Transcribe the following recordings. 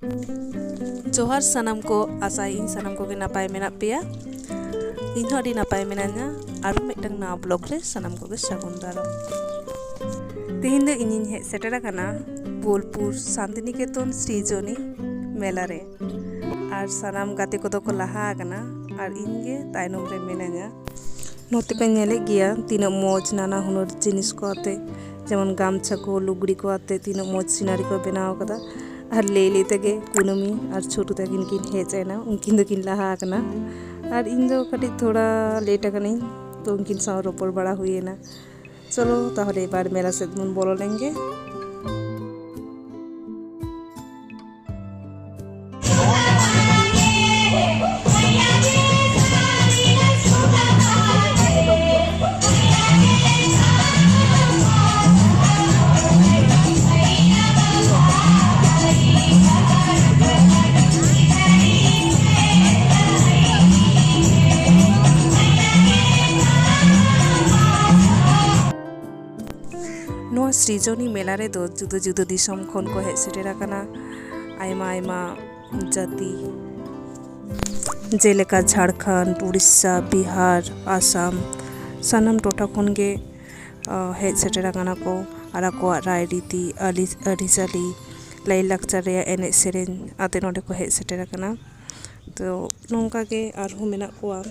जोहार सानाम को आशा इन सानाम को नपाय मेना पेया इन अड़ी नपाय मेना냐 और मिटंग ना ब्लॉग रे सानाम को सागुन दाराम तेहिन दो इनिन हे सेटरा कना बोलपुर शांतिनिकेतन सृजनी मेला रे और सानाम गाते को तो लहा कना और इनगे तायनम रे मेना냐 नोते पे नेले गिया तीन मोज नाना हुनर जिनिस को आते जेमन गामछा को लुगड़ी को आते तीन मोज सिनारी को बनाव कदा और ले लेते गे कुनमी और छोटू तकिन किन हेजना उनकिन दो किन लहा कना और इन दो कटी थोड़ा लेट कनी तो उनकिन साव रोपड़ बड़ा हुई ना। चलो ताहले बार मेला से मन बोलो लेंगे। सृजनी मेला रे दो जुदो जुदो दिसम खन को हेज सेटेरा कना आयमा आयमा जाति जेलेका झारखंड उड़ीसा बिहार आसाम सानाम टोठा खन गे हेज सेटेरा कना को आरा को राय रीति अरिचाली लाई लाक्चर रे एने सेरेन आते नोडे को हेज सेटेरा कना तो नोंका गे आरहु मेना कोआ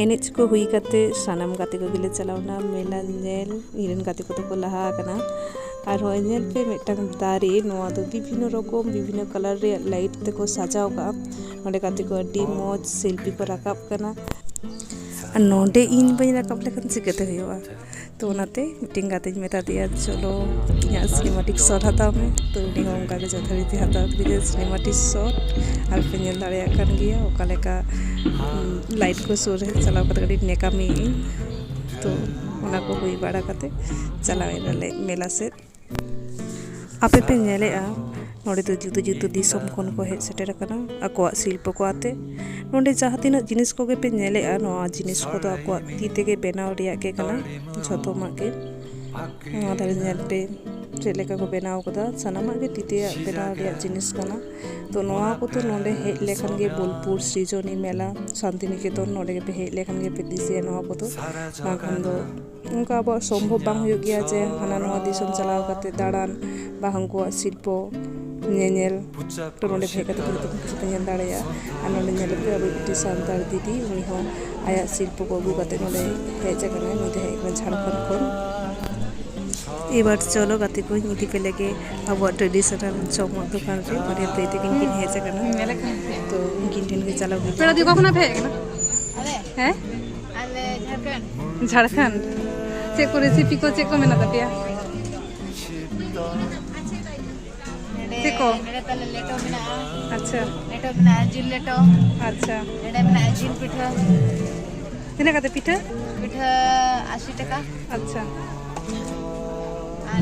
एनेज को हुई करते सानाम गाते को गिले चलावना मेला नेल इरेन गाते को तो लहा कना और हो नेल पे मिटंग दारे नोआ दो विभिन्न रकम विभिन्न कलर रे लाइट ते को सजाव का नोडे गाते को अड्डी मौज सेल्फी को राकाब कना और नोडे इन बई राकाब लेखन चिकते हुआ तो नाते मिटिंग गाते मेता दिया चलो यहाँ सिनेमाटिक शॉट हताव में तो उन्हीं उनका के जथारीति हताव के सिनेमाटिक शॉट और पे नेल दाड़े आकन गया ओकाले का लाइट को सोर है चलाव कते गडी नेका मी तो ओना को हुई बाड़ा कते चलाव ले मेला से आपे पे नेले आ नोडे तो जुतो जुतो दिसम कोन को हेज सेटेर कना आको शिल्प को आते नोडे जहाँ तीन जिनिस को पे नेले आ नोआ जिनिस को तो आको ती तेगे बेनाव रिया के कना झतो माके नोआ दारे नेल पे चलेका को बेनाव कदा सनामा के तीते बेनाव रिया जिनिस कना तो नोआ को तो नोडे हेज लेखन गे बोलपुर सृजनी मेला शांतिनिकेतन नोडे पे हेज लेखन गे पे दिसे नोआ को तो माखन दो उनका अब सम्भव बांग हुई गया जे हाना नोआ दिसम चलाव कते दाड़ान बा हंको शिल्प नेल तो नोडे भे कते तो कुछ नेल दाड़ेया आ नोडे नेल पे अब इटी सांतार दीदी उनी हो आया शिल्प को अगु कते नोडे हेज कना निते एक झारखंड खन एबार चलो गाते को निति पे लेके अब ट्रेडिशनल चौक दुकान रे बड़े प्लेट किन किन हेज कना तो उनकिन दिन के चला पेड़ा दियो कखना भे कना हैं आले झारखंड चेक को रेसिपी को चेक को मेना तपिया चेको एडे तले लेटो मेना अच्छा लेटो मेना जिल लेटो अच्छा एडे मेना जिल पिठा तिना कते पिठा पिठा 80 टाका अच्छा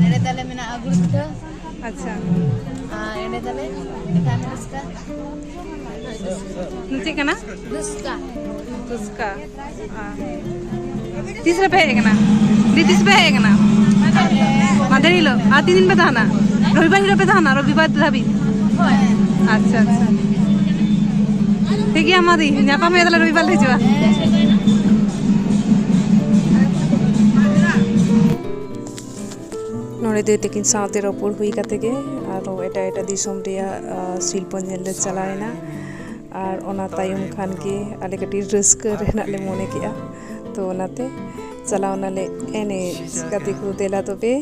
एडे तले मेना अगुर पिठा अच्छा एडे तले पिठा मिसका नीचे कना दुस्का दुस्का 30 रुपए है कना 30 रुपए है कना मादरी लो आ 3 दिन पे थाना रविवार हिरो पे थाना रविवार धाबी अच्छा अच्छा ठीक है हमारी न्यापा में तले रविवार हिजवा नोडे दे तकिन सावते रोपड़ हुई कते गे और एटा एटा दिसम रिया शिल्प नेल चलायना और ओना तायम खान के आले कटी रस्क रहना ले मोने किया तो ओनाते चलावना ले एने कते को देला तो पे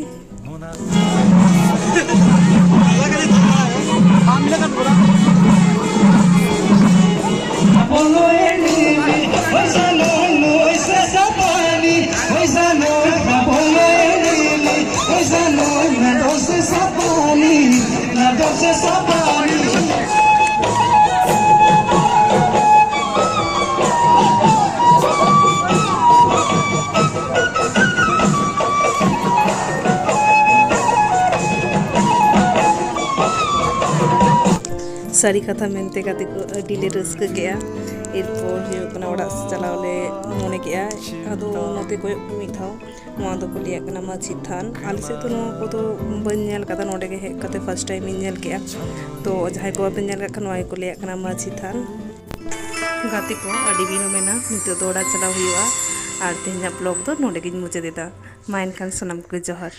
सारी कथा मेनते गाते को अडिले रस्क गया एरपोर हुयुगना ओड़ा चलावले मने किया अदो नोते कोय मिथाव नोआ दो को लिया कना माझी थान आले से तो नोआ को तो बन नेल कदा नोडे के हेक कते फर्स्ट टाइम इन नेल किया तो जहां को बन नेल का नोआ को लिया कना माझी थान गाते को अडी बिनो मेना नितो दोड़ा चलाव हुआ और तेहना ब्लॉग दो नोडे गिन मुझे देदा मा एनखान सनाम को जोहार।